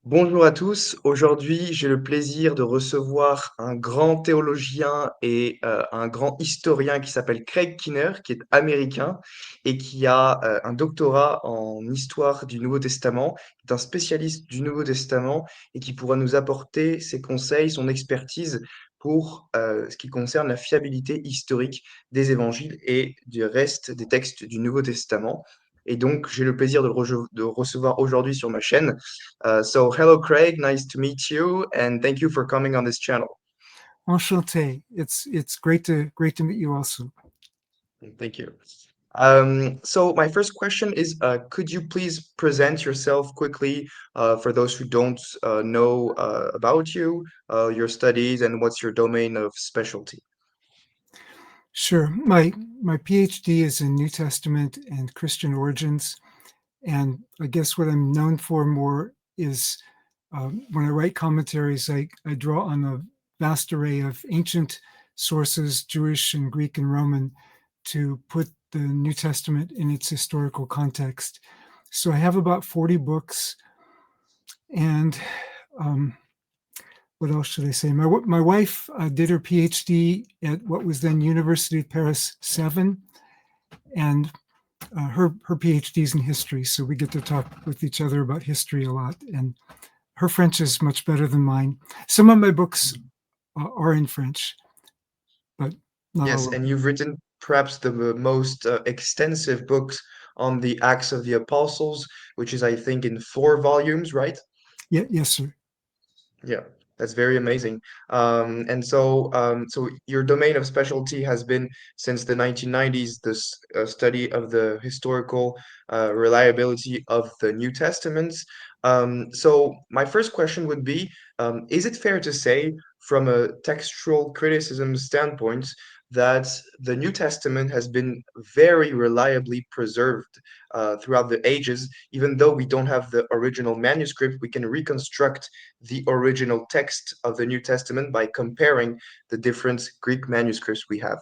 Bonjour à tous. Aujourd'hui, j'ai le plaisir de recevoir un grand théologien et un grand historien qui s'appelle Craig Kinner, qui est américain et qui a un doctorat en histoire du Nouveau Testament, qui est un spécialiste du Nouveau Testament et qui pourra nous apporter ses conseils, son expertise pour ce qui concerne la fiabilité historique des évangiles et du reste des textes du Nouveau Testament. Et donc, j'ai le plaisir de le recevoir aujourd'hui sur ma chaîne. So hello, Craig. Nice to meet you, and thank you for coming on this channel. Enchanté. It's great to meet you also. Thank you. So my first question is, could you please present yourself quickly for those who don't know about you, your studies, and what's your domain of specialty? Sure. My PhD is in New Testament and Christian origins, and I guess what I'm known for more is when I write commentaries, I draw on a vast array of ancient sources, Jewish and Greek and Roman, to put the New Testament in its historical context. So I have about 40 books, and um, what else should I say? My wife did her PhD at what was then University of Paris 7, and her PhD is in history, so we get to talk with each other about history a lot. And her French is much better than mine. Some of my books are in French, but not Yes, all of and them. you've written perhaps the most extensive books on the Acts of the Apostles, which is, I think, in 4 volumes, right? Yeah, yes, sir. Yeah, that's very amazing. So your domain of specialty has been since the 1990s, this study of the historical reliability of the New Testaments. So my first question would be, is it fair to say, from a textual criticism standpoint, that the New Testament has been very reliably preserved throughout the ages, even though we don't have the original manuscript, we can reconstruct the original text of the New Testament by comparing the different Greek manuscripts we have.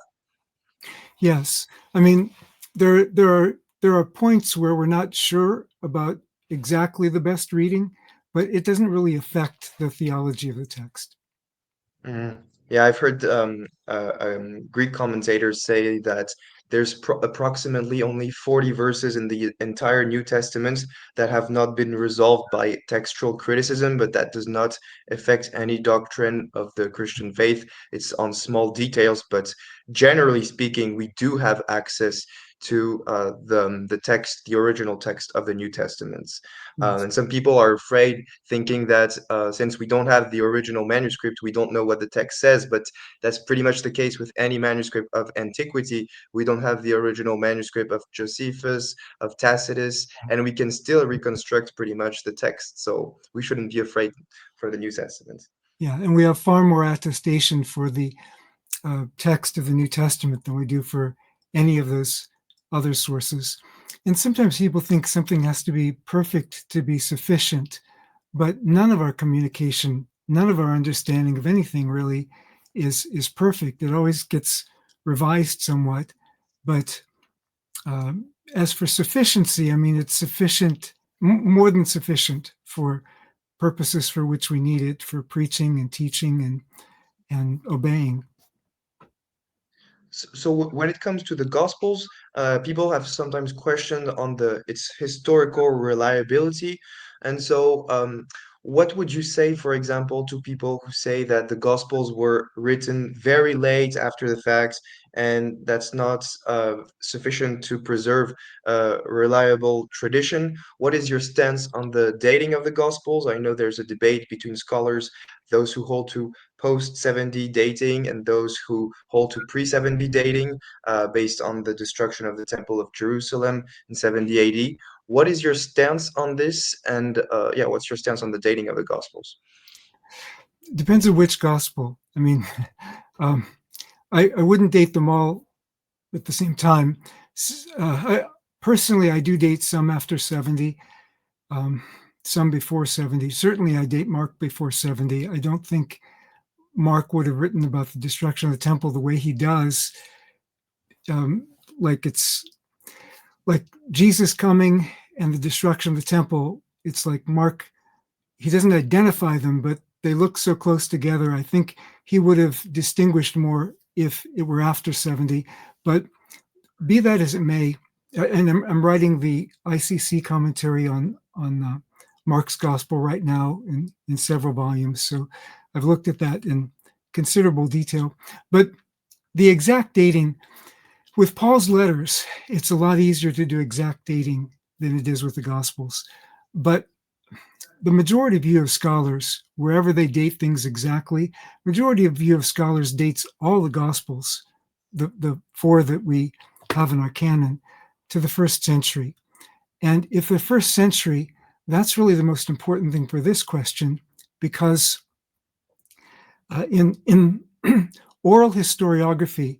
Yes, I mean there are points where we're not sure about exactly the best reading, but it doesn't really affect the theology of the text. Mhm. Yeah, I've heard Greek commentators say that there's approximately only 40 verses in the entire New Testament that have not been resolved by textual criticism, but that does not affect any doctrine of the Christian faith. It's on small details, but generally speaking, we do have access to the text, the original text of the New Testaments. Yes. And some people are afraid, thinking that since we don't have the original manuscript, we don't know what the text says. But that's pretty much the case with any manuscript of antiquity. We don't have the original manuscript of Josephus, of Tacitus, and we can still reconstruct pretty much the text. So we shouldn't be afraid for the New Testament. Yeah, and we have far more attestation for the text of the New Testament than we do for any of those other sources. And sometimes people think something has to be perfect to be sufficient, but none of our communication, none of our understanding of anything really is perfect. It always gets revised somewhat, but as for sufficiency, I mean, it's sufficient, more than sufficient for purposes for which we need it for preaching and teaching and obeying. So when it comes to the Gospels, people have sometimes questioned on the its historical reliability. And so, what would you say, for example, to people who say that the Gospels were written very late after the fact, and that's not sufficient to preserve reliable tradition? What is your stance on the dating of the Gospels? I know there's a debate between scholars, those who hold to post 70 dating and those who hold to pre 70 dating based on the destruction of the Temple of Jerusalem in 70 AD. What is your stance on this? And yeah, what's your stance on the dating of the Gospels? Depends on which gospel. I mean, um, I wouldn't date them all at the same time. Personally, I do date some after 70, um, some before 70. Certainly, I date Mark before 70. I don't think Mark would have written about the destruction of the temple the way he does. Um, like it's like Jesus coming and the destruction of the temple. It's like Mark he doesn't identify them, but they look so close together. I think he would have distinguished more if it were after 70. But be that as it may, and I'm writing the ICC commentary on Mark's Gospel right now in several volumes. So I've looked at that in considerable detail. But the exact dating with Paul's letters, it's a lot easier to do exact dating than it is with the Gospels. But the majority view of scholars, wherever they date things exactly, majority of view of scholars dates all the Gospels, the four that we have in our canon, to the first century. And if the first century, that's really the most important thing for this question, because in oral historiography,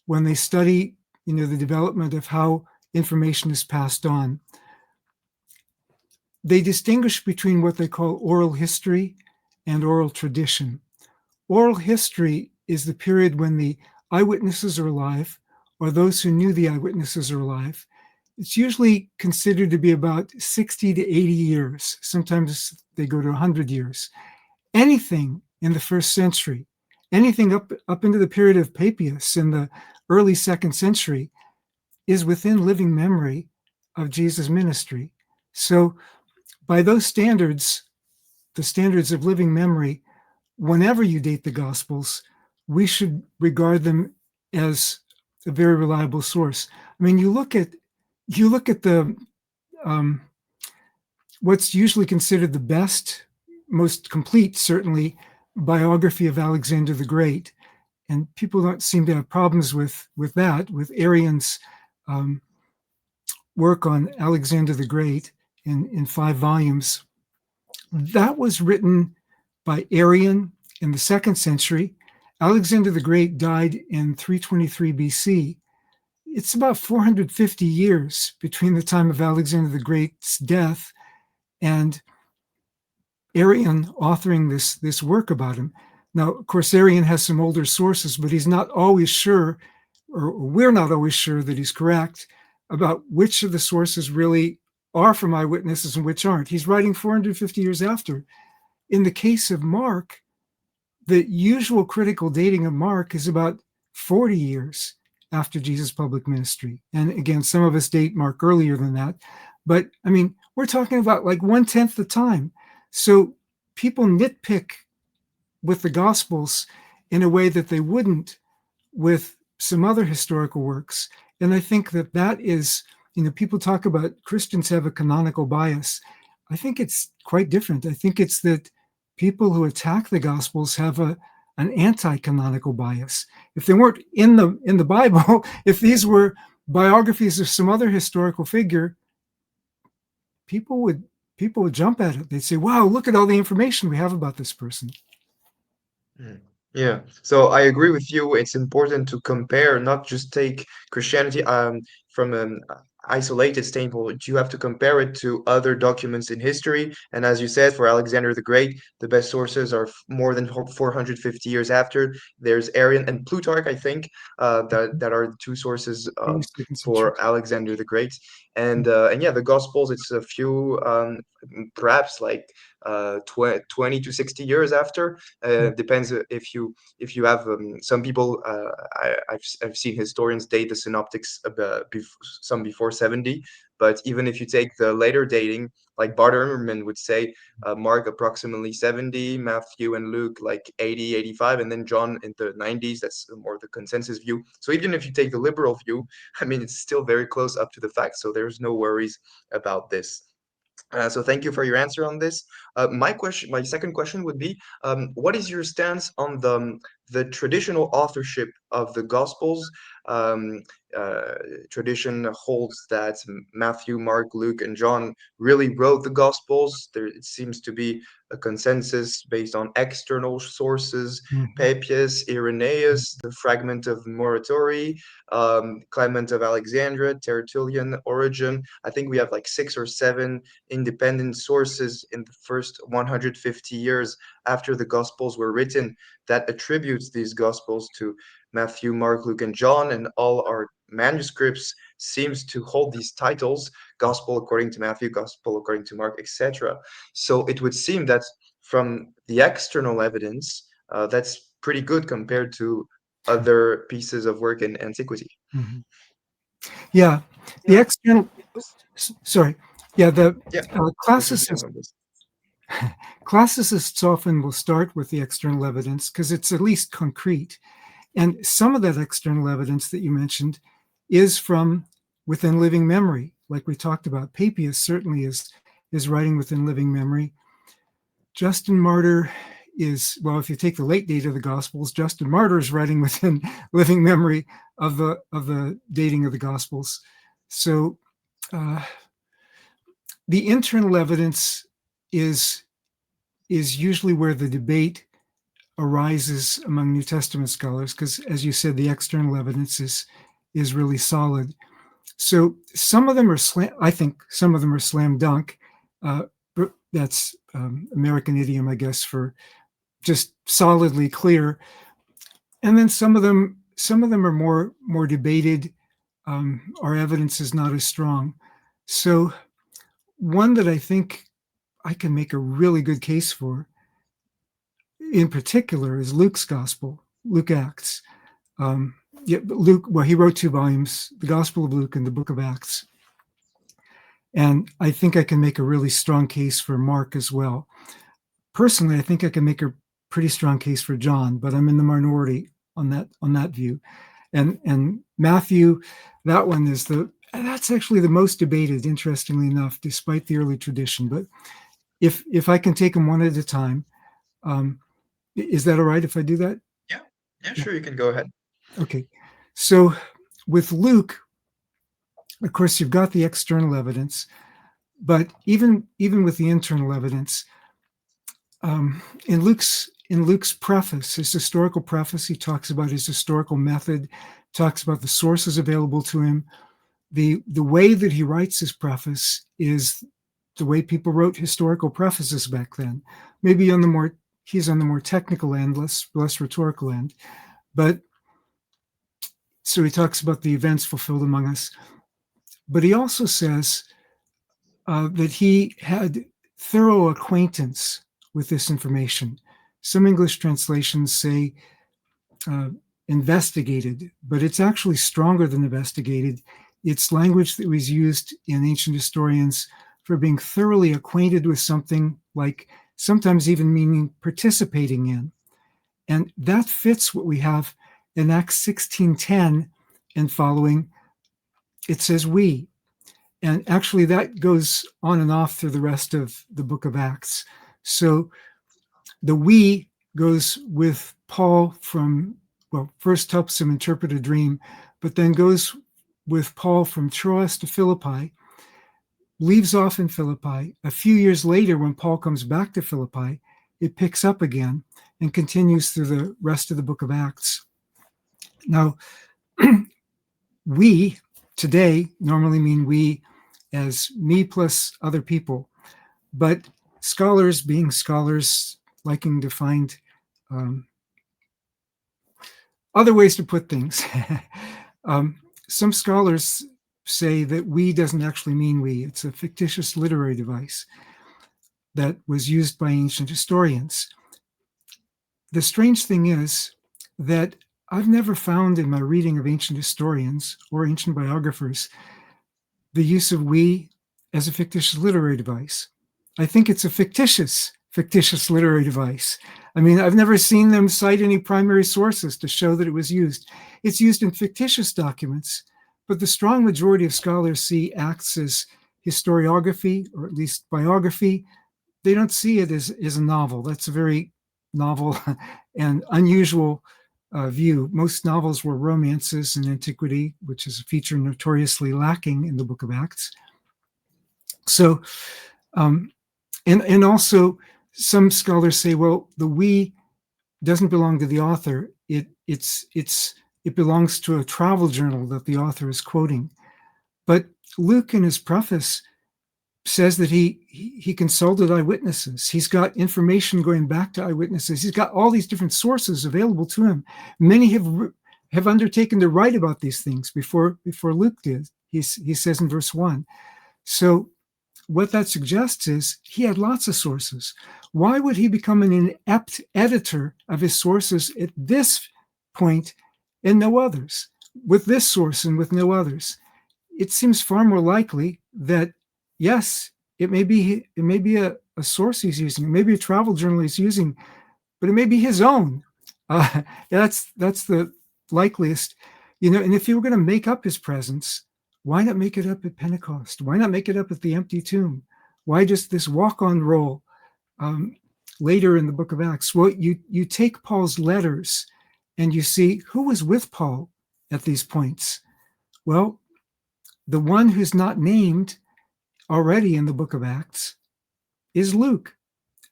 when they study, the development of how information is passed on, they distinguish between what they call oral history and oral tradition. Oral history is the period when the eyewitnesses are alive, or those who knew the eyewitnesses are alive. It's usually considered to be about 60 to 80 years. Sometimes they go to 100 years. Anything in the first century, anything up into the period of Papias in the early second century, is within living memory of Jesus' ministry. So by those standards, the standards of living memory, whenever you date the Gospels, we should regard them as a very reliable source. I mean, you look at the what's usually considered the best, most complete, certainly, biography of Alexander the Great, and people don't seem to have problems with that, with Arrian's work on Alexander the Great in 5 volumes. That was written by Arrian in the second century. Alexander the Great died in 323 BC. It's about 450 years between the time of Alexander the Great's death and Arrian authoring this work about him. Now, of course, Arrian has some older sources, but he's not always sure, or we're not always sure that he's correct about which of the sources really are from eyewitnesses and which aren't. He's writing 450 years after. In the case of Mark, the usual critical dating of Mark is about 40 years after Jesus' public ministry. And again, some of us date Mark earlier than that. But I mean, we're talking about like 1/10 the time. So people nitpick with the Gospels in a way that they wouldn't with some other historical works. And I think that is, people talk about Christians have a canonical bias. I think it's quite different. I think it's that people who attack the Gospels have an anti-canonical bias. If they weren't in the Bible, if these were biographies of some other historical figure, people would jump at it. They'd say, "Wow, look at all the information we have about this person." Mm. Yeah, so I agree with you. It's important to compare, not just take Christianity from an isolated standpoint. You have to compare it to other documents in history. And as you said, for Alexander the Great, the best sources are more than 450 years after. There's Arian and Plutarch, I think, that are the two sources Maybe second century. for Alexander the Great. And yeah, the Gospels, it's a few, perhaps like 20 to 60 years after. Depends if you have some people. I've seen historians date the synoptics some before 70, but even if you take the later dating, like Bart Ehrman would say, Mark approximately 70, Matthew and Luke like 80, 85, and then John in the 90s. That's more the consensus view. So even if you take the liberal view, I mean, it's still very close up to the facts. So there's no worries about this. So thank you for your answer on this. My second question would be, what is your stance on the traditional authorship of the Gospels? Um, uh, Tradition holds that Matthew, Mark, Luke, and John really wrote the Gospels. There it seems to be a consensus based on external sources: Mhm. Papias, Irenaeus, the fragment of Muratori, Clement of Alexandria, Tertullian, Origen. I think we have like 6 or 7 independent sources in the first 150 years after the Gospels were written that attributes these Gospels to Matthew, Mark, Luke, and John, and all our manuscripts seems to hold these titles: Gospel according to Matthew, Gospel according to Mark, etc. So it would seem that from the external evidence, that's pretty good compared to other pieces of work in antiquity. Mhm. Yeah, the external. Sorry. Yeah, the Yeah, we can classicists build on this. classicists often will start with the external evidence because it's at least concrete. And some of that external evidence that you mentioned is from within living memory, like we talked about. Papias certainly is writing within living memory. Justin Martyr is, well, if you take the late date of the Gospels, Justin Martyr is writing within living memory of the dating of the Gospels. So uh, the internal evidence is usually where the debate arises among New Testament scholars, because, as you said, the external evidence is really solid. So some of them are I think some of them are slam dunk. Uh, that's American idiom, I guess, for just solidly clear. And then some of them are more debated. Our evidence is not as strong. So one that I think I can make a really good case for, in particular, is Luke's gospel, Luke Acts. Um, yeah, Luke, well, he wrote 2 volumes, the Gospel of Luke and the Book of Acts. And I think I can make a really strong case for Mark as well. Personally, I think I can make a pretty strong case for John, but I'm in the minority on that view. And Matthew, that's actually the most debated, interestingly enough, despite the early tradition. But if I can take them one at a time, is that all right if I do that? Yeah, yeah, sure, you can go ahead. Okay. So with Luke, of course, you've got the external evidence, but even with the internal evidence, in Luke's preface, his historical preface, he talks about his historical method, talks about the sources available to him. The way that he writes his preface is the way people wrote historical prefaces back then. Maybe he's on the more technical end, less rhetorical end. But so he talks about the events fulfilled among us. But he also says that he had thorough acquaintance with this information. Some English translations say uh, investigated, but it's actually stronger than investigated. It's language that was used in ancient historians for being thoroughly acquainted with something, like sometimes even meaning participating in. And that fits what we have in Acts 16:10 and following. It says we. And actually, that goes on and off through the rest of the book of Acts. So the we goes with Paul first helps him interpret a dream, but then goes with Paul from Troas to Philippi, leaves off in Philippi. A few years later, when Paul comes back to Philippi, it picks up again and continues through the rest of the book of Acts. Now, we today normally mean we as me plus other people, but scholars, being scholars, liking to find other ways to put things. Some scholars say that we doesn't actually mean we. It's a fictitious literary device that was used by ancient historians. The strange thing is that I've never found in my reading of ancient historians or ancient biographers the use of we as a fictitious literary device. I think it's a fictitious literary device. I mean, I've never seen them cite any primary sources to show that it was used. It's used in fictitious documents, but the strong majority of scholars see Acts as historiography, or at least biography. They don't see it as a novel. That's a very novel and unusual view. Most novels were romances in antiquity, which is a feature notoriously lacking in the book of Acts. So, and also some scholars say, well, the we doesn't belong to the author. It belongs to a travel journal that the author is quoting. But Luke, in his preface, says that he consulted eyewitnesses. He's got information going back to eyewitnesses. He's got all these different sources available to him. Many have undertaken to write about these things before Luke did. he says in verse 1. So what that suggests is he had lots of sources. Why would he become an inept editor of his sources at this point and no others? With this source and with no others? It seems far more likely that, yes, it may be a source he's using, it may be a travel journal he's using, but it may be his own. That's the likeliest. And if you were going to make up his presence, why not make it up at Pentecost? Why not make it up at the empty tomb? Why just this walk-on role later in the book of Acts? Well, you take Paul's letters and you see who was with Paul at these points. Well, the one who's not named already in the book of Acts is Luke.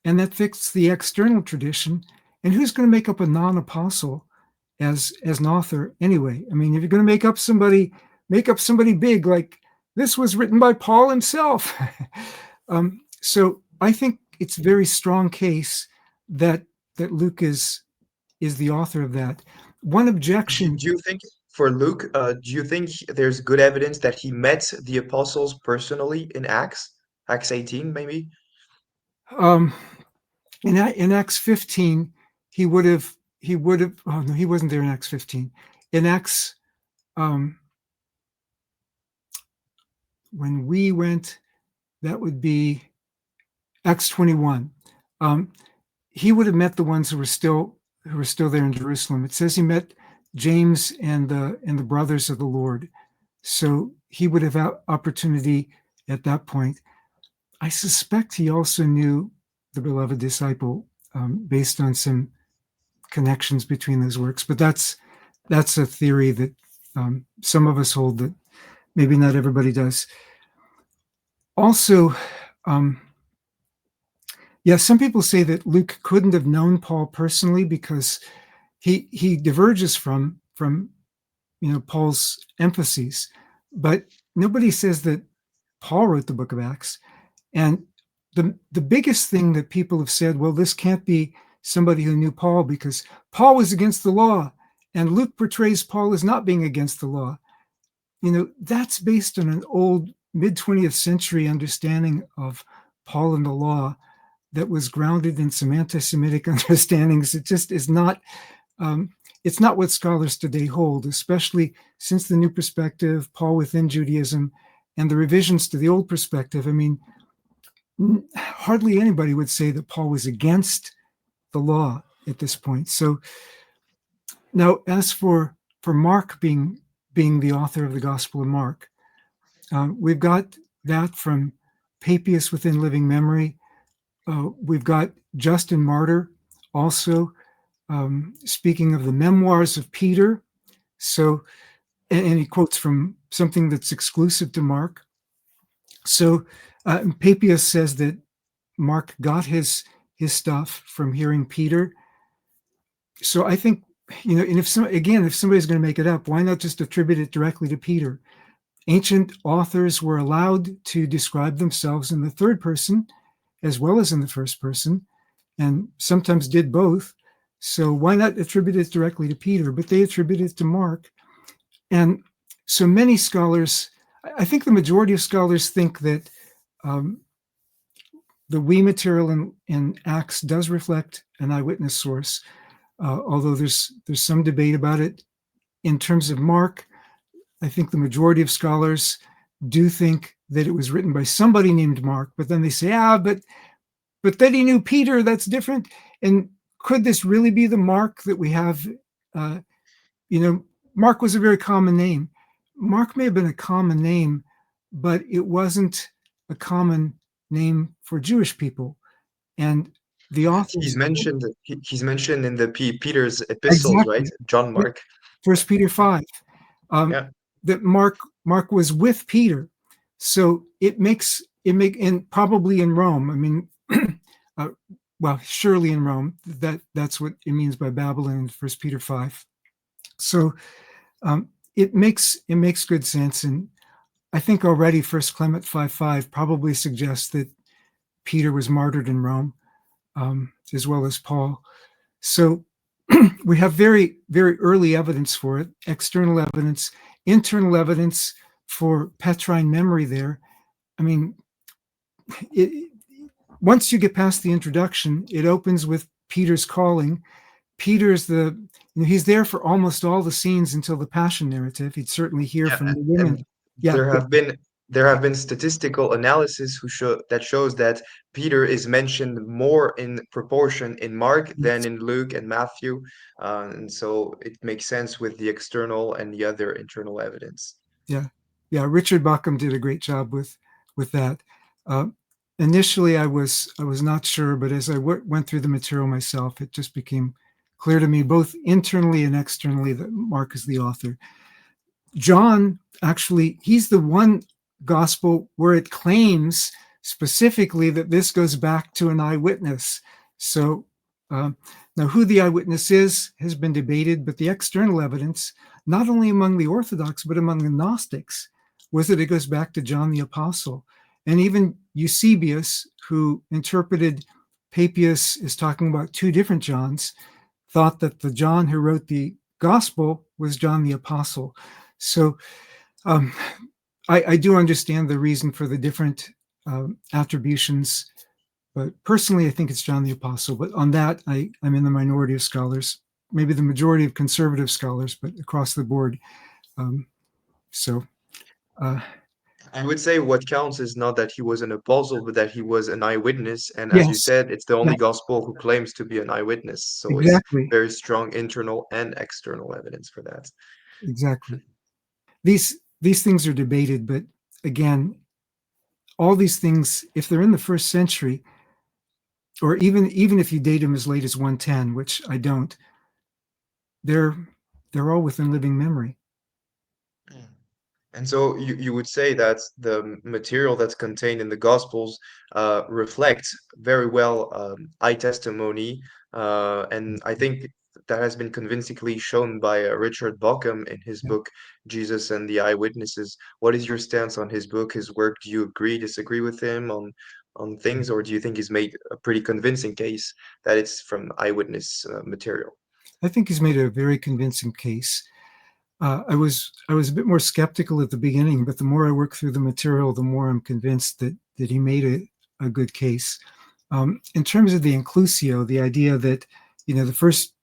And that fits the external tradition. And who's going to make up a non-apostle as an author anyway? I mean, if you're going to make up somebody big, like this was written by Paul himself. So I think it's a very strong case that Luke is the author of that. One objection. Do you think for Luke, do you think there's good evidence that he met the apostles personally in Acts 18, maybe? Um, in Acts 15, he would have. Oh no, he wasn't there in Acts 15. In Acts, when we went, that would be Acts 21. He would have met the ones who were still there in Jerusalem. It says he met James and the brothers of the Lord. So he would have had opportunity at that point. I suspect he also knew the beloved disciple based on some connections between those works. But that's a theory that some of us hold that maybe not everybody does. Also, some people say that Luke couldn't have known Paul personally because he diverges from Paul's emphases, but nobody says that Paul wrote the book of Acts. And the biggest thing that people have said, well, this can't be somebody who knew Paul because Paul was against the law, and Luke portrays Paul as not being against the law. That's based on an old mid-20th century understanding of Paul and the law that was grounded in some anti-Semitic understandings. It just is not. It's not what scholars today hold, especially since the new perspective, Paul within Judaism, and the revisions to the old perspective. I mean, hardly anybody would say that Paul was against the law at this point. So now, as for Mark being the author of the Gospel of Mark, we've got that from Papias within Living Memory. We've got Justin Martyr also speaking of the memoirs of Peter. So, and he quotes from something that's exclusive to Mark. So Papias says that Mark got his stuff from hearing Peter. So I think, and if somebody's going to make it up, why not just attribute it directly to Peter? Ancient authors were allowed to describe themselves in the third person as well as in the first person, and sometimes did both. So why not attribute it directly to Peter? But they attribute it to Mark. And so many scholars, I think the majority of scholars think that the we material in Acts does reflect an eyewitness source, although there's some debate about it. In terms of Mark, I think the majority of scholars do think that it was written by somebody named Mark, but then they say, but that he knew Peter, that's different. And could this really be the Mark that we have? Mark was a very common name. Mark may have been a common name, but it wasn't a common name for Jewish people. And the author He's mentioned in the Peter's epistles, right? exactly John Mark. First Peter 5. Yeah. That Mark was with Peter, so and probably in Rome. I mean, surely in Rome. That's what it means by Babylon in First Peter 5. So it makes good sense, and I think already First Clement 5:5 probably suggests that Peter was martyred in Rome, as well as Paul. So we have very, very early evidence for it, external evidence, internal evidence for Petrine memory there. I mean, it, once you get past the introduction, it opens with Peter's calling. Peter's he's there for almost all the scenes until the Passion narrative. He'd certainly hear Yeah, from the and women. Yeah, there have been there have been statistical analysis that shows that Peter is mentioned more in proportion in Mark than in Luke and Matthew, and so it makes sense with the external and the other internal evidence. yeah, yeah. Richard Bauckham did a great job with that. Uh, Initially, I was not sure, but as I went through the material myself, it just became clear to me, both internally and externally, that Mark is the author. John, actually, he's the one gospel where it claims specifically that this goes back to an eyewitness. So um, now, who the eyewitness is has been debated, but the external evidence, not only among the Orthodox but among the Gnostics, was that it goes back to John the Apostle. And even Eusebius, who interpreted Papias as talking about two different Johns, thought that the John who wrote the gospel was John the Apostle. So um, I do understand the reason for the different attributions, but personally, I think it's John the Apostle. But on that, I'm in the minority of scholars, maybe the majority of conservative scholars, but across the board. Um, so, uh, I would say what counts is not that he was an apostle, but that he was an eyewitness. And as you yes, said, it's the yeah, only gospel who claims to be an eyewitness. So it's exactly, very strong internal and external evidence for that. exactly. These things are debated, but again, all these things, if they're in the first century, or even if you date them as late as 110, which I don't, they're they're all within living memory. And so you would say that the material that's contained in the Gospels reflects very well eye testimony, and I think that has been convincingly shown by Richard Bauckham in his Yeah. book Jesus and the Eyewitnesses. What is your stance on his book, his work? Do you agree, disagree with him on things, or do you think he's made a pretty convincing case that it's from eyewitness material? I think he's made a very convincing case. I was a bit more skeptical at the beginning, but the more I work through the material, the more I'm convinced that he made a good case. In terms of the inclusio, the idea that the first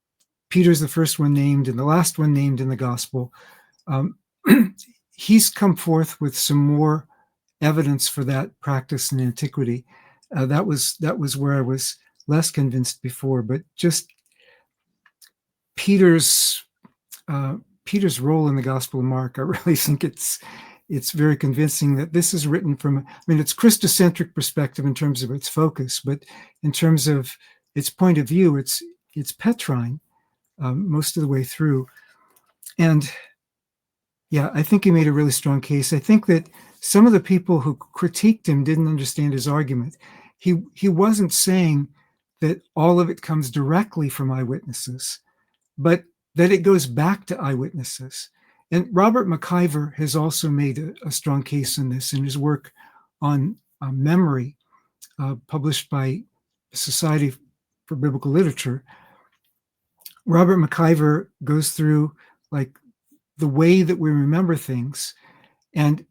Peter's the first one named and the last one named in the gospel, um, he's come forth with some more evidence for that practice in antiquity. That was where I was less convinced before, but just Peter's uh, Peter's role in the Gospel of Mark, I really think it's very convincing that this is written from, I mean, it's Christocentric perspective in terms of its focus, but in terms of its point of view, it's Petrine most of the way through. And yeah, I think he made a really strong case. I think that some of the people who critiqued him didn't understand his argument. He wasn't saying that all of it comes directly from eyewitnesses, but that it goes back to eyewitnesses. And Robert McIver has also made a strong case in this in his work on memory, published by the Society for Biblical Literature. Robert McIver goes through like the way that we remember things, and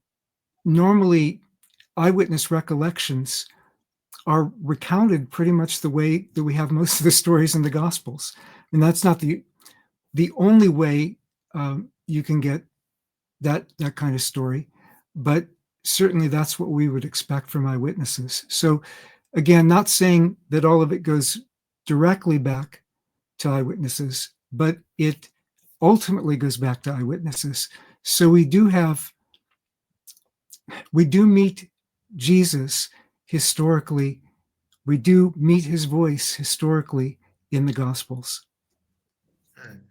normally eyewitness recollections are recounted pretty much the way that we have most of the stories in the Gospels. And that's not the only way you can get that kind of story, but certainly that's what we would expect from eyewitnesses. So again, not saying that all of it goes directly back to eyewitnesses, but it ultimately goes back to eyewitnesses. So we do meet Jesus historically. We do meet his voice historically in the Gospels. Mm.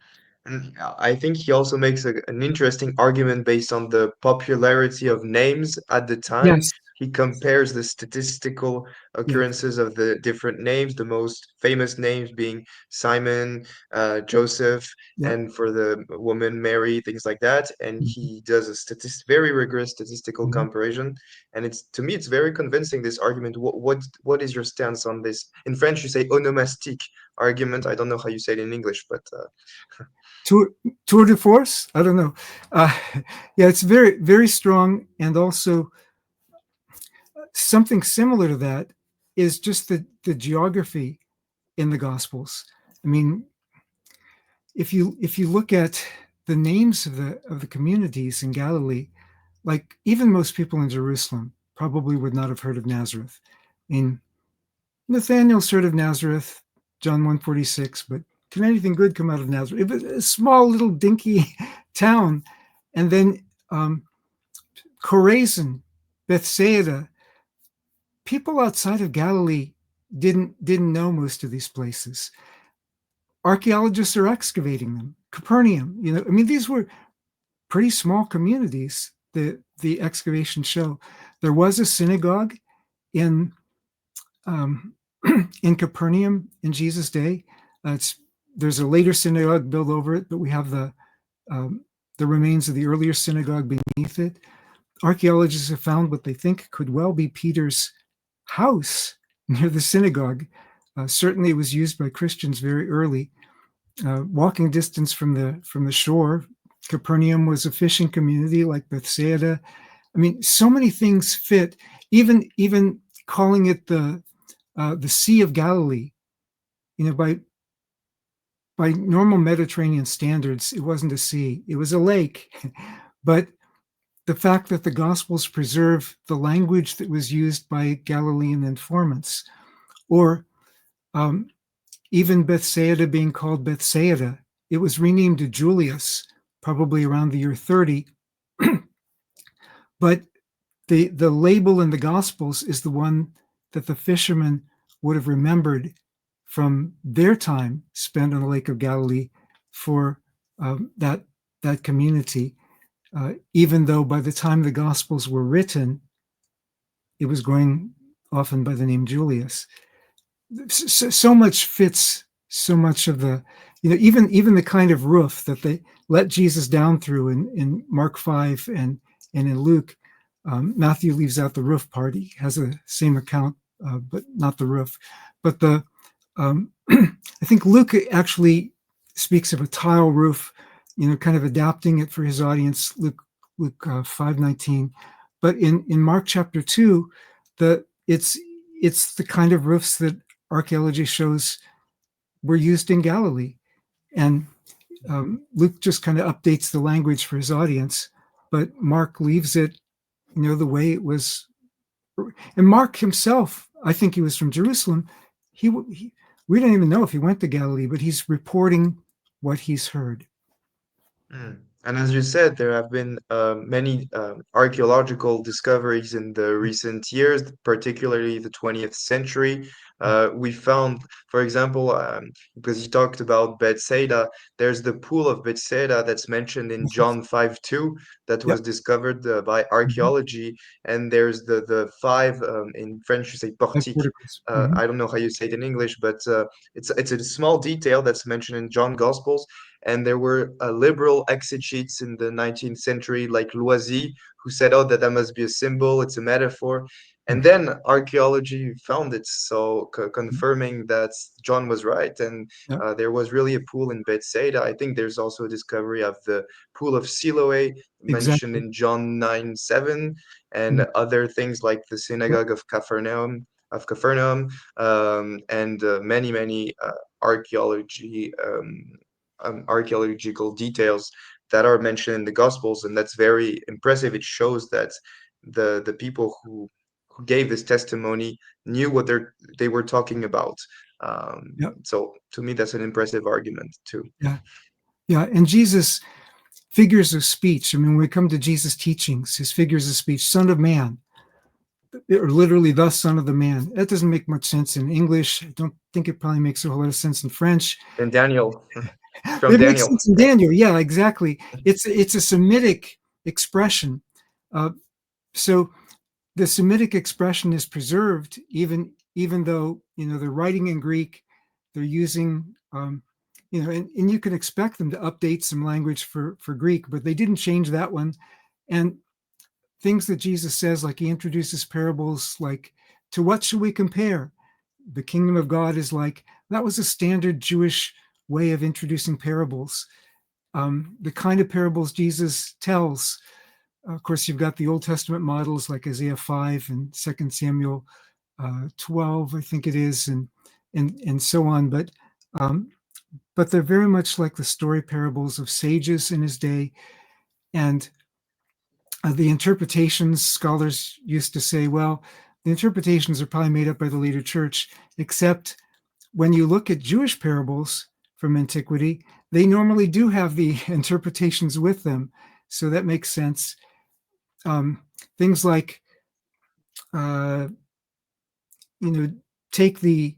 And I think he also makes an interesting argument based on the popularity of names at the time. Yes. he compares the statistical Yeah. occurrences of the different names, the most famous names being Simon, Joseph, Yeah. and for the woman Mary, things like that. And Mhm. he does a very rigorous statistical Mhm. comparison. And it's to me, it's very convincing, this argument. What is your stance on this? In French, you say onomastic argument. I don't know how you say it in English, but Tour, tour de force? I don't know. Uh, yeah, it's very, very strong. And also, something similar to that is just the geography in the Gospels. I mean, if you look at the names of the communities in Galilee, like even most people in Jerusalem probably would not have heard of Nazareth. I mean, Nathanael's heard of Nazareth, John 1:46, but can anything good come out of Nazareth? It was a small little dinky town. And then Chorazin, Bethsaida, people outside of Galilee didn't know most of these places. Archaeologists are excavating them. Capernaum, I mean, these were pretty small communities. The excavations show there was a synagogue in um, in Capernaum in Jesus' day. It's There's a later synagogue built over it, but we have the remains of the earlier synagogue beneath it. Archaeologists have found what they think could well be Peter's house near the synagogue. Certainly, it was used by Christians very early. Walking distance from the shore. Capernaum was a fishing community like Bethsaida. I mean, so many things fit. Even calling it the Sea of Galilee. By normal Mediterranean standards, it wasn't a sea; it was a lake. But the fact that the Gospels preserve the language that was used by Galilean informants, or um, even Bethsaida being called Bethsaida, it was renamed to Julius probably around the year 30. But the label in the Gospels is the one that the fishermen would have remembered from their time spent on the Lake of Galilee for that community. Even though by the time the Gospels were written, it was going often by the name Julius. So much fits. So much of even the kind of roof that they let Jesus down through in Mark 5 and in Luke. Matthew leaves out the roof part. He has the same account, but not the roof. But I think Luke actually speaks of a tile roof, kind of adapting it for his audience. Luke 5:19. But in Mark chapter 2, it's the kind of roofs that archaeology shows were used in Galilee. And Luke just kind of updates the language for his audience, but Mark leaves it, the way it was. And Mark himself, I think he was from Jerusalem. He we don't even know if he went to Galilee, but he's reporting what he's heard. mm. And as you said, there have been many archaeological discoveries in the recent years, particularly the 20th century. We found, for example, because you talked about Bethsaida, there's the pool of Bethsaida that's mentioned in John 5:2 that was Yep. discovered by Mm-hmm. archaeology. And there's the five, in French, you say portique. Porticles. Mm-hmm. I don't know how you say it in English, but it's a small detail that's mentioned in John Gospels. And there were liberal exegetes in the 19th century, like Loisy, who said, "Oh, that must be a symbol; it's a metaphor." And then archaeology found it, so confirming that John was right, and Yep. there was really a pool in Bethsaida. I think there's also a discovery of the pool of Siloé mentioned Exactly. in John 9:7, and Mm. other things like the Yep. synagogue of Capernaum, and many archaeology archaeological details that are mentioned in the Gospels, and that's very impressive. It shows that the people who gave this testimony knew what they were talking about. Yep. So to me, that's an impressive argument too. Yeah. Yeah. And Jesus figures of speech. I mean, when we come to Jesus' teachings, his figures of speech, Son of Man, or literally the Son of the Man. That doesn't make much sense in English. I don't think it probably makes a whole lot of sense in French. And Daniel, from It makes Daniel, sense in yeah. Daniel. Yeah, exactly. It's a Semitic expression. Uh, so the Semitic expression is preserved, even though they're writing in Greek, they're using and you can expect them to update some language for Greek, but they didn't change that one. And things that Jesus says, like he introduces parables, like, to what should we compare? The kingdom of God is like, that was a standard Jewish way of introducing parables. The kind of parables Jesus tells, of course, you've got the Old Testament models like Isaiah 5 and 2 Samuel 12, I think it is, and so on. Um, but they're very much like the story parables of sages in his day. And the interpretations, scholars used to say, well, the interpretations are probably made up by the later church, except when you look at Jewish parables from antiquity, they normally do have the interpretations with them. So that makes sense. Um, Things like, uh, you know, take the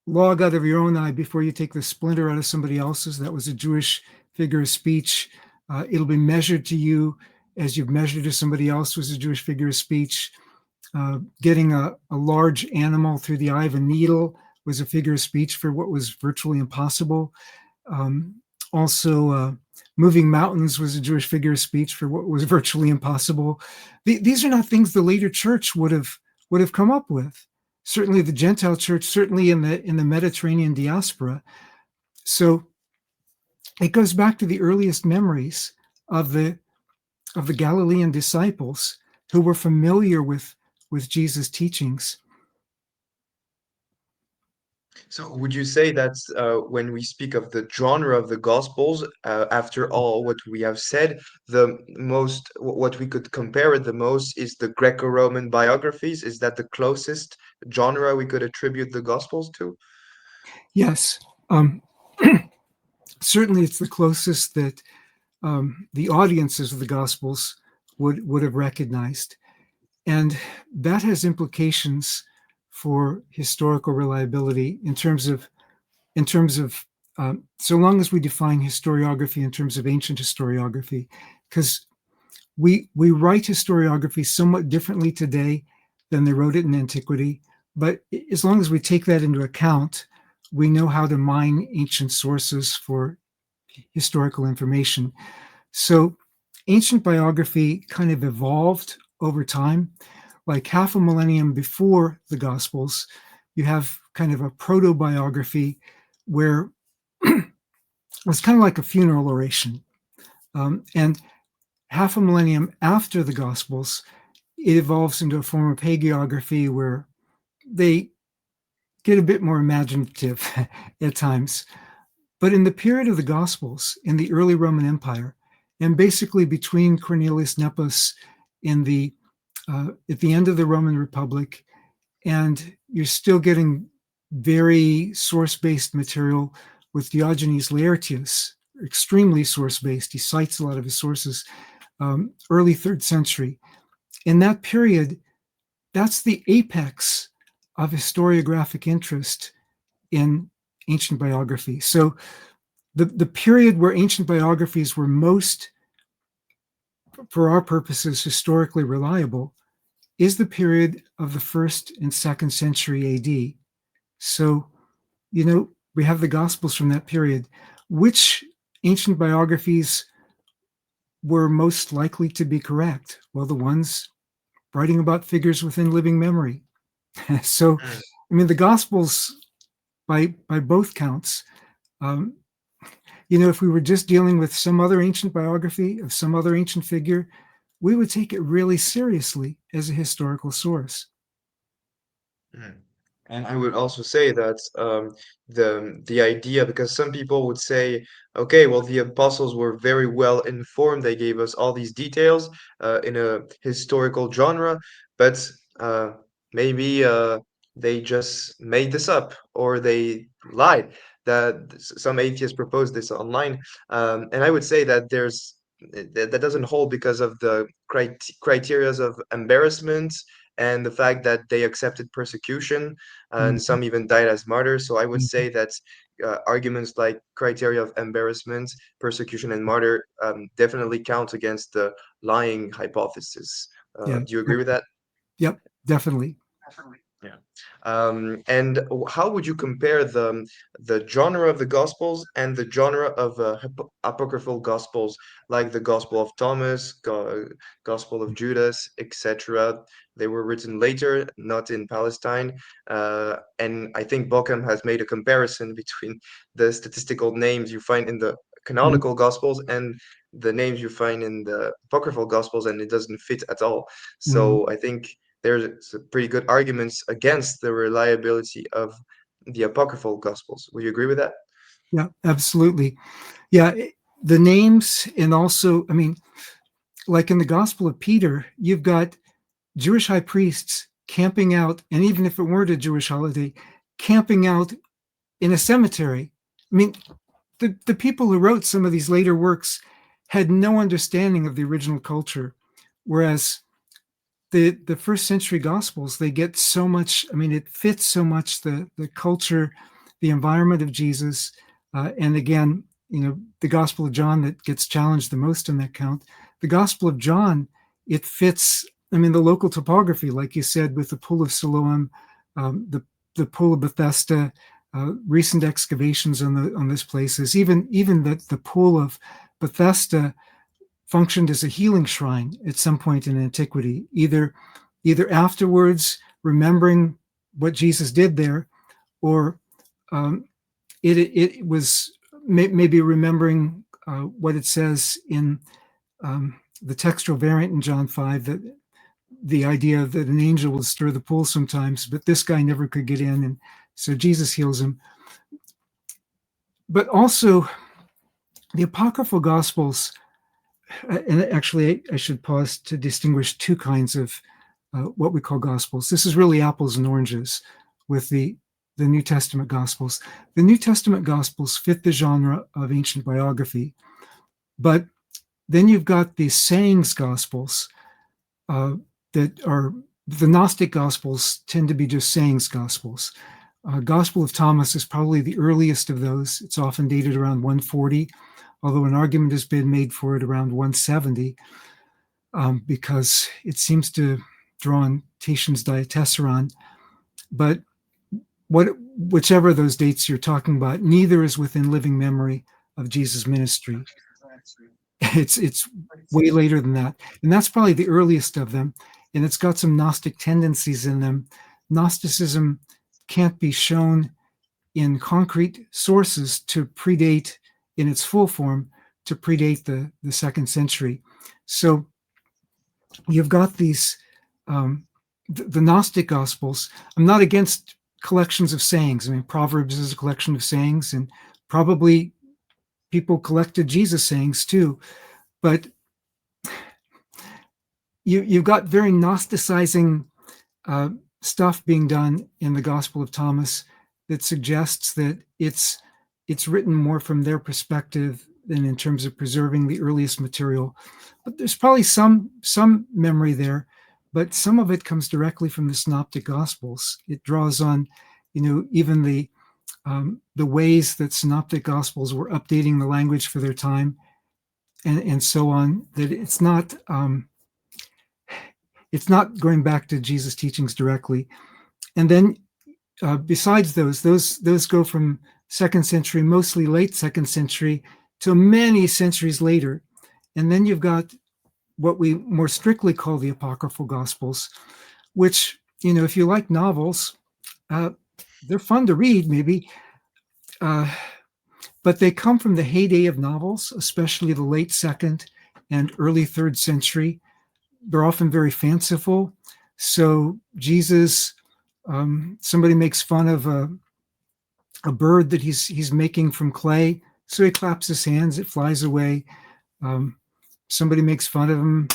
log out of your own eye before you take the splinter out of somebody else's. That was a Jewish figure of speech. It'll be measured to you as you've measured to somebody else, was a Jewish figure of speech. Getting a large animal through the eye of a needle was a figure of speech for what was virtually impossible. Um, also, moving mountains was a Jewish figure of speech for what was virtually impossible. These are not things the later church would have come up with. Certainly, the Gentile church, certainly in the Mediterranean diaspora. So it goes back to the earliest memories of the Galilean disciples who were familiar with Jesus' teachings. So would you say that when we speak of the genre of the Gospels, after all what we have said, the most what we could compare it the most is the Greco-Roman biographies? Is that the closest genre we could attribute the Gospels to? Yes, um, certainly it's the closest that the audiences of the Gospels would have recognized, and that has implications for historical reliability in terms of so long as we define historiography in terms of ancient historiography, because we write historiography somewhat differently today than they wrote it in antiquity. But as long as we take that into account, we know how to mine ancient sources for historical information. So ancient biography kind of evolved over time. Like half a millennium before the Gospels, you have kind of a proto biography where it's kind of like a funeral oration. And half a millennium after the Gospels, it evolves into a form of hagiography where they get a bit more imaginative at times. But in the period of the Gospels, in the early Roman Empire, and basically between Cornelius Nepos in the at the end of the Roman Republic, and you're still getting very source-based material with Diogenes Laertius, extremely source-based. He cites a lot of his sources, early 3rd century. In that period, that's the apex of historiographic interest in ancient biography. So the period where ancient biographies were most, for our purposes, historically reliable is the period of the 1st and 2nd century AD. So, we have the Gospels from that period. Which ancient biographies were most likely to be correct? Well, the ones writing about figures within living memory. So, Mm. I mean, the Gospels, by both counts, um, if we were just dealing with some other ancient biography of some other ancient figure, we would take it really seriously as a historical source. Mm. And I would also say that the idea, because some people would say, okay, well, the apostles were very well informed. They gave us all these details in a historical genre, but uh, maybe they just made this up or they lied. That some atheists proposed this online, and I would say that that doesn't hold because of the criterias of embarrassment and the fact that they accepted persecution and Mhm. some even died as martyrs. So I would Mhm. say that arguments like criteria of embarrassment, persecution, and martyr definitely count against the lying hypothesis. Yeah, Do you agree with that? Yep, definitely. Yeah. And how would you compare the genre of the Gospels and the genre of apocryphal Gospels, like the Gospel of Thomas, Gospel of Judas, etc.? They were written later, not in Palestine. And I think Bockham has made a comparison between the statistical names you find in the Mhm. canonical Gospels and the names you find in the apocryphal Gospels, and it doesn't fit at all. Mhm. So I think there's a pretty good arguments against the reliability of the apocryphal gospels. Will you agree with that? Yeah, absolutely. Yeah, the names, and also, I mean, like in the Gospel of Peter, you've got Jewish high priests camping out, and even if it weren't a Jewish holiday, camping out in a cemetery. I mean, the people who wrote some of these later works had no understanding of the original culture, whereas the first century gospels, they get so much. I mean, it fits so much the culture, the environment of Jesus. And again, the Gospel of John that gets challenged the most in that count. The Gospel of John, it fits. I mean, the local topography, like you said, with the Pool of Siloam, the Pool of Bethesda, recent excavations on this places, even the Pool of Bethesda functioned as a healing shrine at some point in antiquity, either afterwards, remembering what Jesus did there, or um, it was maybe remembering what it says in the textual variant in John 5, that the idea that an angel will stir the pool sometimes, but this guy never could get in, and so Jesus heals him. But also the apocryphal gospels, and actually I should pause to distinguish two kinds of what we call gospels. This is really apples and oranges with the New Testament gospels. The New Testament gospels fit the genre of ancient biography, but then you've got the sayings gospels uh, that are the Gnostic gospels tend to be just sayings gospels. Gospel of Thomas is probably the earliest of those. It's often dated around 140, although an argument has been made for it around 170, because it seems to draw on Tatian's Diatessaron. But whichever of those dates you're talking about, neither is within living memory of Jesus' ministry. It's way later than that, and that's probably the earliest of them. And it's got some Gnostic tendencies in them. Gnosticism can't be shown in concrete sources to predate in its full form to predate the second century. So you've got these the Gnostic Gospels. I'm not against collections of sayings. I mean, Proverbs is a collection of sayings, and probably people collected Jesus sayings too. But you've got very Gnosticizing uh, stuff being done in the Gospel of Thomas that suggests that it's written more from their perspective than in terms of preserving the earliest material. But there's probably some memory there, but some of it comes directly from the Synoptic Gospels. It draws on, even the ways that Synoptic Gospels were updating the language for their time, and so on. That it's not going back to Jesus' teachings directly. And then besides those go from second century, mostly late second century, to many centuries later. And then you've got what we more strictly call the apocryphal gospels, which, if you like novels, uh, they're fun to read, maybe, uh, but they come from the heyday of novels, especially the late second and early third century. They're often very fanciful. So Jesus, somebody makes fun of a bird that he's making from clay. So he claps his hands, it flies away. Um, Somebody makes fun of him,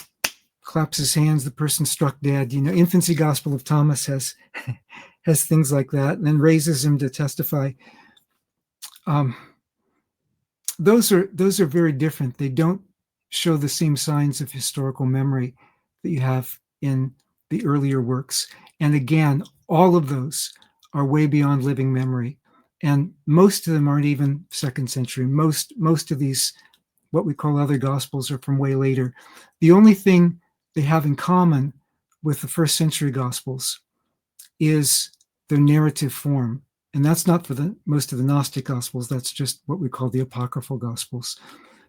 claps his hands, the person struck dead. Infancy Gospel of Thomas has has things like that, and then raises him to testify. Um, those are very different. They don't show the same signs of historical memory that you have in the earlier works. And again, all of those are way beyond living memory. And most of them aren't even second century. Most of these, what we call other gospels, are from way later. The only thing they have in common with the first century Gospels is their narrative form. And that's not for the most of the Gnostic Gospels. That's just what we call the Apocryphal Gospels.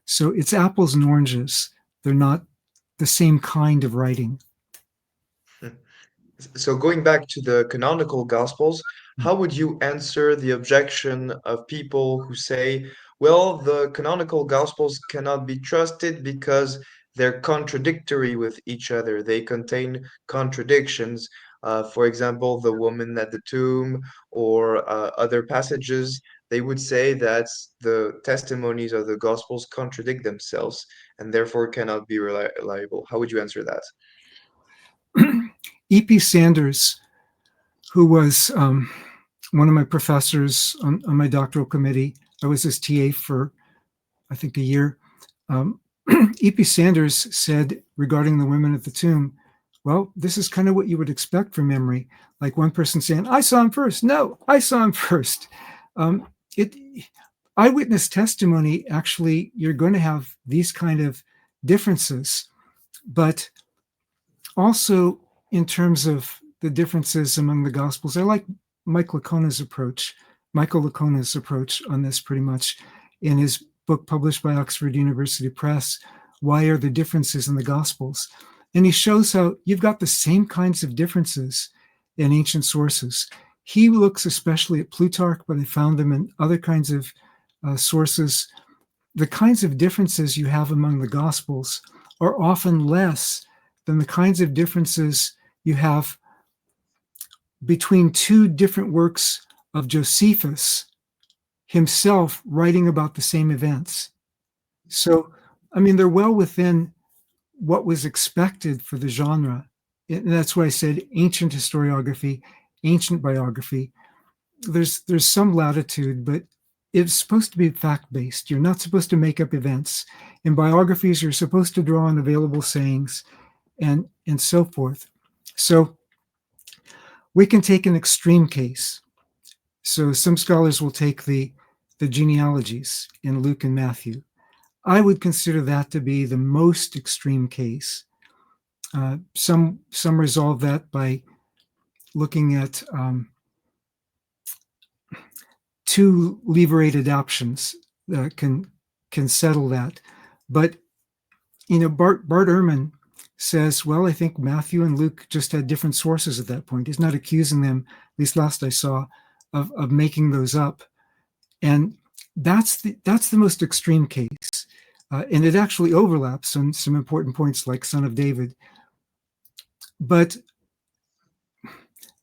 So it's apples and oranges. They're not the same kind of writing. So going back to the canonical Gospels, how would you answer the objection of people who say, well, the canonical Gospels cannot be trusted because they're contradictory with each other. They contain contradictions. For example, the woman at the tomb or other passages, they would say that the testimonies of the Gospels contradict themselves and therefore cannot be reliable. How would you answer that? E.P. Sanders, who was one of my professors on my doctoral committee, I was his TA for, I think, a year. Um, E.P. Sanders said regarding the women at the tomb, well, this is kind of what you would expect from memory. Like one person saying, I saw him first. No, I saw him first. Um, it eyewitness testimony, actually, you're going to have these kind of differences, but also in terms of the differences among the Gospels, I like Michael Lacona's approach on this pretty much in his book published by Oxford University Press, Why Are the Differences in the Gospels? And he shows how you've got the same kinds of differences in ancient sources. He looks especially at Plutarch, but I found them in other kinds of sources. The kinds of differences you have among the Gospels are often less than the kinds of differences you have between two different works of Josephus himself writing about the same events. So, I mean, they're well within what was expected for the genre. And that's why I said ancient historiography, ancient biography. There's some latitude, but it's supposed to be fact-based. You're not supposed to make up events. In biographies, you're supposed to draw on available sayings and so forth. So we can take an extreme case. So some scholars will take the genealogies in Luke and Matthew. I would consider that to be the most extreme case. Some resolve that by looking at two levirate adaptions that can settle that. But Bart Ehrman says, well, I think Matthew and Luke just had different sources at that point. He's not accusing them, at least last I saw, of making those up. And that's the most extreme case. And it actually overlaps on some important points like Son of David. But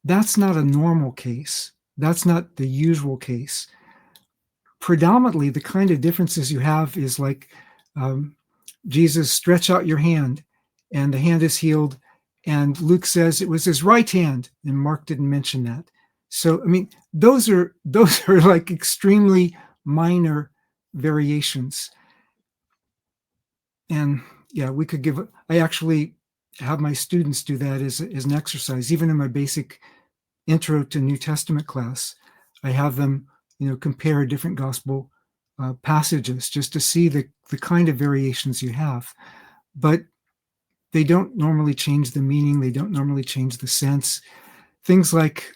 that's not a normal case. That's not the usual case. Predominantly, the kind of differences you have is like Jesus, stretch out your hand, and the hand is healed. And Luke says it was his right hand, and Mark didn't mention that. So, I mean, those are like extremely minor variations. And yeah, we could give. I actually have my students do that as an exercise, even in my basic intro to New Testament class. I have them, compare different gospel passages just to see the kind of variations you have. But they don't normally change the meaning. They don't normally change the sense. Things like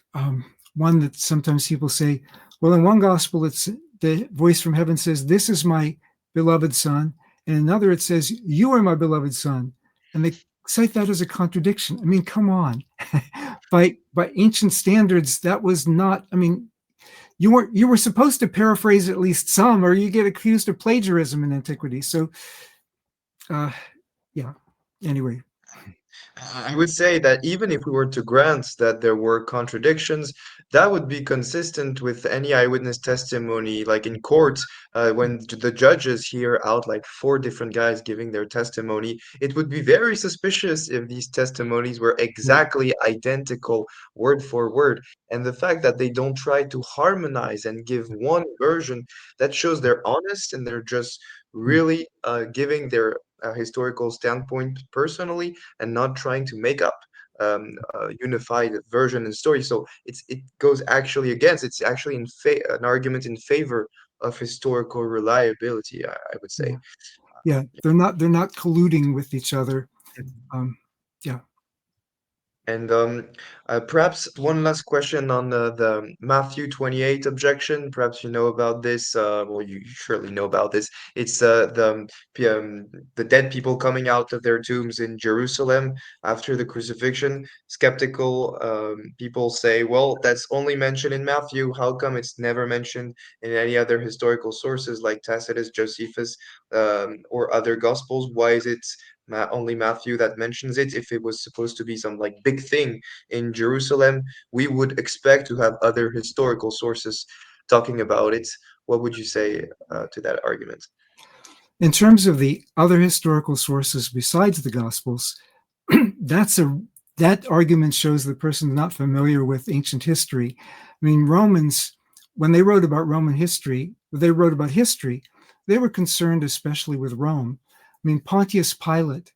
one that sometimes people say, well, in one gospel, it's the voice from heaven says, this is my beloved son. And in another, it says, you are my beloved son. And they cite that as a contradiction. I mean, come on. by ancient standards, that was not, I mean, you were supposed to paraphrase at least some, or you get accused of plagiarism in antiquity. So, yeah. Anyway, I would say that even if we were to grant that there were contradictions, that would be consistent with any eyewitness testimony. Like in court, when the judges hear out like four different guys giving their testimony, it would be very suspicious if these testimonies were right. exactly identical, word for word. And the fact that they don't try to harmonize and give one version, that shows they're honest and they're just really giving their historical standpoint personally and not trying to make up a unified version and story. So it goes actually against. It's actually an argument in favor of historical reliability. I would say. Yeah, yeah. They're not colluding with each other. Um, yeah. And perhaps one last question on the Matthew 28 objection. Perhaps you know about this. Well, you surely know about this. It's the dead people coming out of their tombs in Jerusalem after the crucifixion. Skeptical people say, well, that's only mentioned in Matthew. How come it's never mentioned in any other historical sources like Tacitus, Josephus, or other Gospels? Why is it only Matthew that mentions it? If it was supposed to be some like big thing in Jerusalem, we would expect to have other historical sources talking about it. What would you say to that argument? In terms of the other historical sources besides the Gospels, that's a that argument shows the person not familiar with ancient history. I mean, Romans, when they wrote about Roman history, they wrote about history. They were concerned especially with Rome. I mean, Pontius Pilate,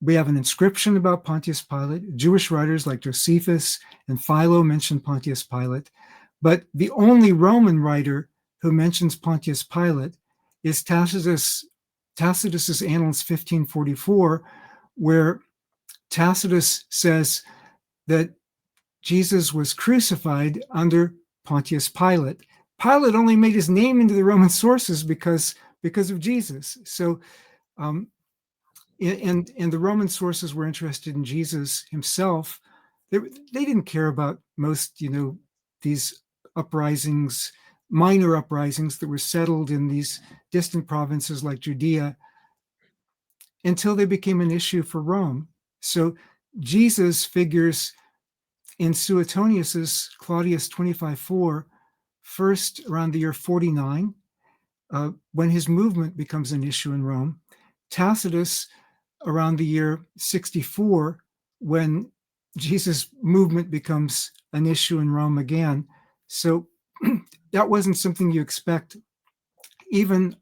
we have an inscription about Pontius Pilate. Jewish writers like Josephus and Philo mention Pontius Pilate. But the only Roman writer who mentions Pontius Pilate is Tacitus's Annals 1544, where Tacitus says that Jesus was crucified under Pontius Pilate. Pilate only made his name into the Roman sources because of Jesus. So, and the Roman sources were interested in Jesus himself. They didn't care about most, these uprisings, minor uprisings that were settled in these distant provinces like Judea until they became an issue for Rome. So Jesus figures in Suetonius's Claudius 25:4, first around the year 49, when his movement becomes an issue in Rome. Tacitus around the year 64, when Jesus' movement becomes an issue in Rome again. So that wasn't something you expect. Even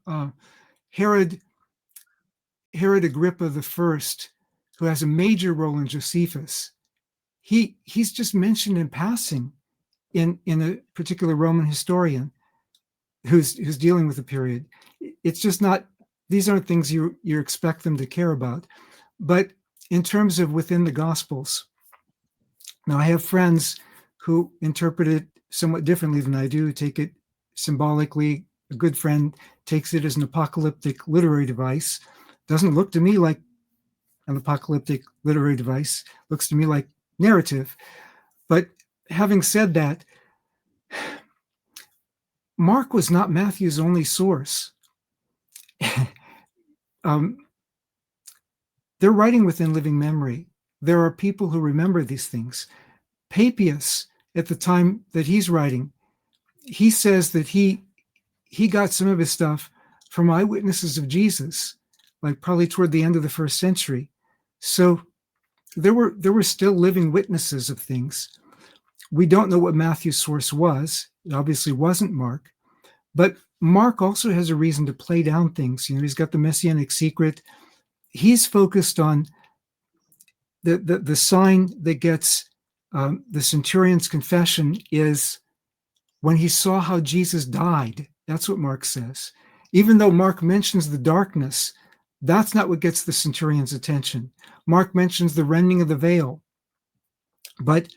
Herod Agrippa I, who has a major role in Josephus, he's just mentioned in passing in a particular Roman historian who's dealing with the period. It's just not, these aren't things you expect them to care about. But in terms of within the Gospels, now I have friends who interpret it somewhat differently than I do, take it symbolically. A good friend takes it as an apocalyptic literary device. Doesn't look to me like an apocalyptic literary device, looks to me like narrative. But having said that, Mark was not Matthew's only source. um, they're writing within living memory. There are people who remember these things. Papias, at the time that he's writing, he says that he got some of his stuff from eyewitnesses of Jesus, like probably toward the end of the first century. So there were still living witnesses of things. We don't know what Matthew's source was. It obviously wasn't Mark, but Mark also has a reason to play down things. He's got the messianic secret. He's focused on the sign that gets the centurion's confession is when he saw how Jesus died. That's what Mark says. Even though Mark mentions the darkness, that's not what gets the centurion's attention. Mark mentions the rending of the veil, but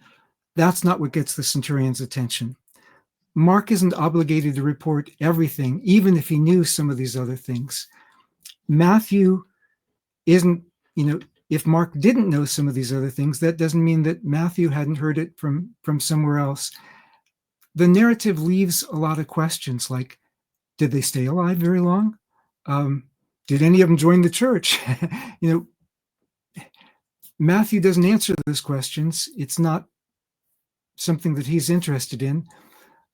that's not what gets the centurion's attention. Mark isn't obligated to report everything, even if he knew some of these other things. Matthew isn't, if Mark didn't know some of these other things, that doesn't mean that Matthew hadn't heard it from somewhere else. The narrative leaves a lot of questions like, did they stay alive very long? Did any of them join the church? Matthew doesn't answer those questions. It's not something that he's interested in.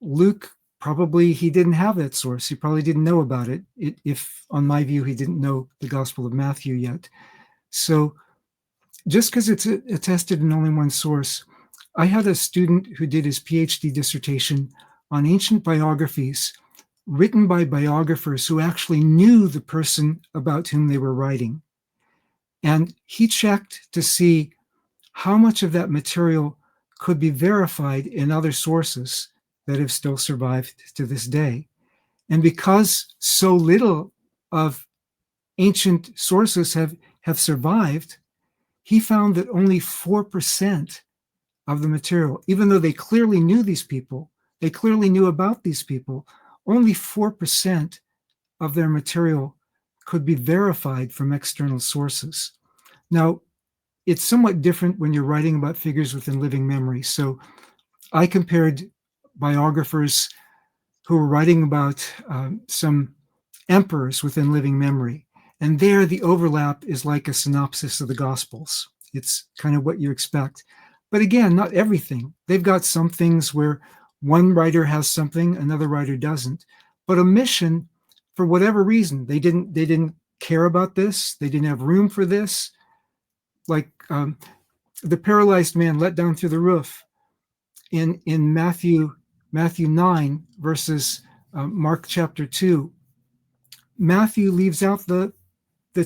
Luke, probably he didn't have that source. He probably didn't know about it, if, on my view, he didn't know the Gospel of Matthew yet. So just because it's attested in only one source, I had a student who did his PhD dissertation on ancient biographies written by biographers who actually knew the person about whom they were writing. And he checked to see how much of that material could be verified in other sources that have still survived to this day. And because so little of ancient sources have survived, he found that only 4% of the material, even though they clearly knew these people, they clearly knew about these people, only 4% of their material could be verified from external sources. Now, it's somewhat different when you're writing about figures within living memory. So I compared biographers who were writing about some emperors within living memory. And there, the overlap is like a synopsis of the Gospels. It's kind of what you expect. But again, not everything. They've got some things where one writer has something, another writer doesn't. But omission, for whatever reason, they didn't care about this. They didn't have room for this. Like the paralyzed man let down through the roof in Matthew 9 versus Mark chapter 2. Matthew leaves out the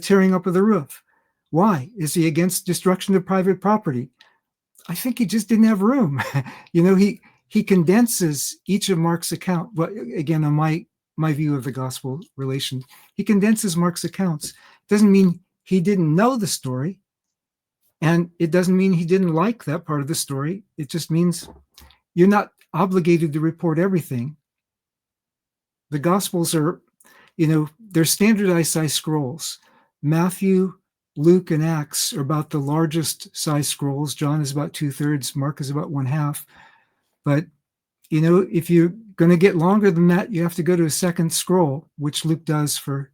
tearing up of the roof. Why? Is he against destruction of private property? I think he just didn't have room. He condenses each of Mark's account. Well, again, on my view of the gospel relation, he condenses Mark's accounts. Doesn't mean he didn't know the story, and it doesn't mean he didn't like that part of the story. It just means you're not obligated to report everything. The gospels are, they're standardized size scrolls. Matthew, Luke, and Acts are about the largest size scrolls. John is about 2/3. Mark is about 1/2. But, if you're going to get longer than that, you have to go to a second scroll, which Luke does for,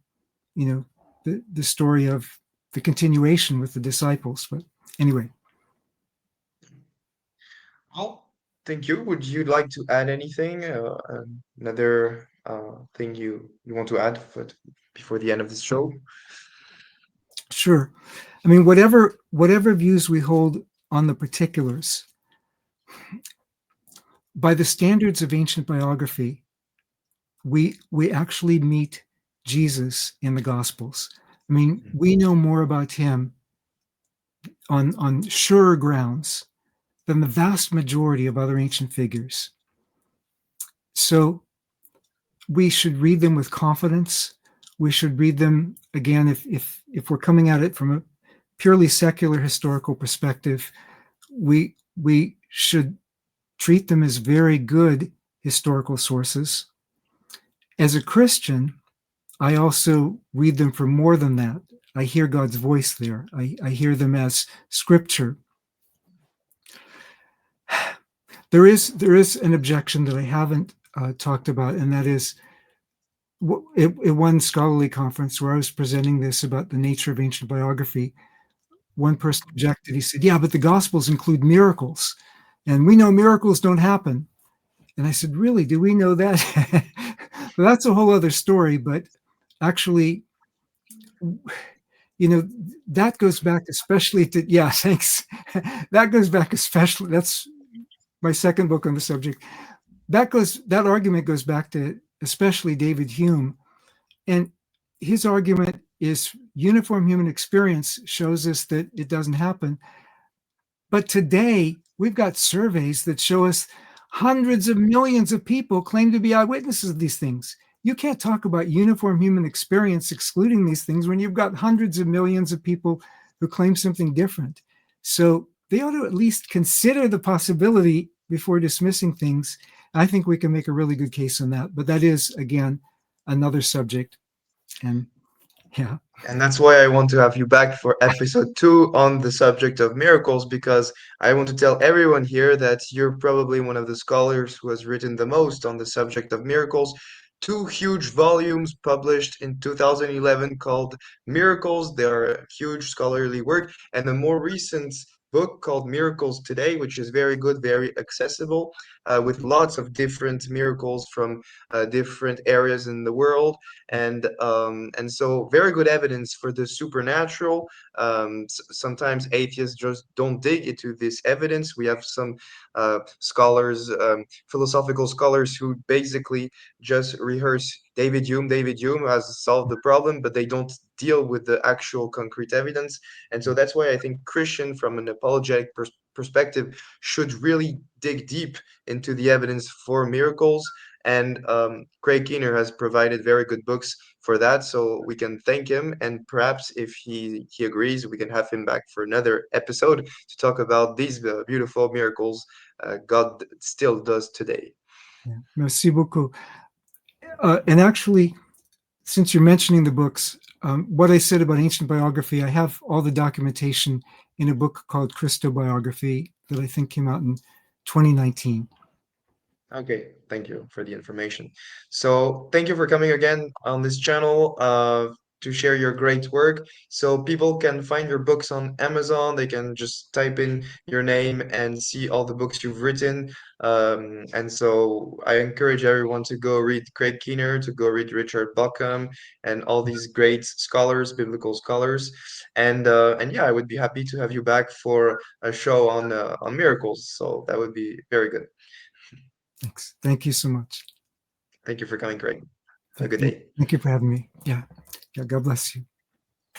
the story of the continuation with the disciples. But anyway. Well, thank you. Would you like to add anything? Another thing you want to add before the end of this show? Sure. I mean, whatever views we hold on the particulars, by the standards of ancient biography, we actually meet Jesus in the Gospels. I mean, we know more about him on surer grounds than the vast majority of other ancient figures. So we should read them with confidence. We should read them, again, if we're coming at it from a purely secular historical perspective, we should treat them as very good historical sources. As a Christian, I also read them for more than that. I hear God's voice there. I hear them as scripture. There is an objection that I haven't talked about, and that is at one scholarly conference where I was presenting this about the nature of ancient biography. One person objected. He said, "Yeah, but the Gospels include miracles, and we know miracles don't happen." And I said, "Really? Do we know that?" Well, that's a whole other story. But actually, that goes back especially to, yeah, thanks. That goes back especially, that's my second book on the subject. That argument goes back to especially David Hume. And his argument is uniform human experience shows us that it doesn't happen. But today, we've got surveys that show us hundreds of millions of people claim to be eyewitnesses of these things. You can't talk about uniform human experience excluding these things when you've got hundreds of millions of people who claim something different. So they ought to at least consider the possibility before dismissing things. I think we can make a really good case on that. But that is, again, another subject. And yeah. And that's why I want to have you back for episode 2 on the subject of miracles, because I want to tell everyone here that you're probably one of the scholars who has written the most on the subject of miracles. 2 huge volumes published in 2011 called Miracles. They are a huge scholarly work. And a more recent book called Miracles Today, which is very good, very accessible, with lots of different miracles from different areas in the world. And so very good evidence for the supernatural. Sometimes atheists just don't dig into this evidence. We have some scholars, philosophical scholars, who basically just rehearse David Hume has solved the problem, but they don't deal with the actual concrete evidence. And so that's why I think Christian, from an apologetic perspective should really dig deep into the evidence for miracles. And Craig Keener has provided very good books for that, so we can thank him. And perhaps if he agrees, we can have him back for another episode to talk about these beautiful miracles God still does today. Yeah. Merci beaucoup. And actually, since you're mentioning the books, what I said about ancient biography, I have all the documentation in a book called Christobiography that I think came out in 2019. Okay, thank you for the information. So thank you for coming again on this channel to share your great work. So people can find your books on Amazon. They can just type in your name and see all the books you've written. And so I encourage everyone to go read Craig Keener, to go read Richard Buckham, and all these great scholars, biblical scholars. And yeah, I would be happy to have you back for a show on miracles. So that would be very good. Thanks. Thank you so much. Thank you for coming, Craig. Have a Thank, good thank, day. thank you for having me. Yeah. Yeah. God bless you.